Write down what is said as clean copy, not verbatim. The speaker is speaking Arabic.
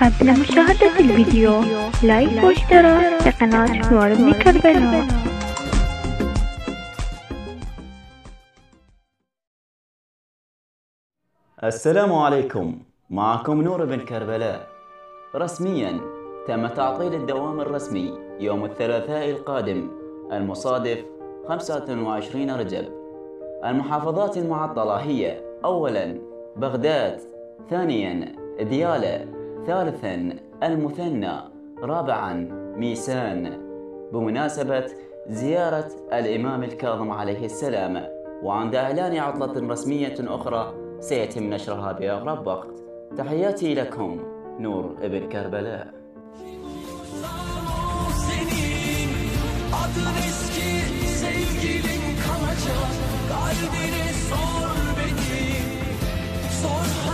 قبل مشاهدة الفيديو لايك واشتراك في قناة نور ابن كربلاء. السلام عليكم، معكم نور بن كربلاء. رسميا تم تعطيل الدوام الرسمي يوم الثلاثاء القادم المصادف 25 رجب. المحافظات المعطلة هي: أولا بغداد، ثانيا ديالى، ثالثا المثنى، رابعا ميسان، بمناسبة زيارة الإمام الكاظم عليه السلام، وعند إعلان عطلة رسمية أخرى سيتم نشرها بأقرب وقت. تحياتي لكم نور ابن كربلاء. Adın eski sevgilin kalacak, kalbini sor beni, sor.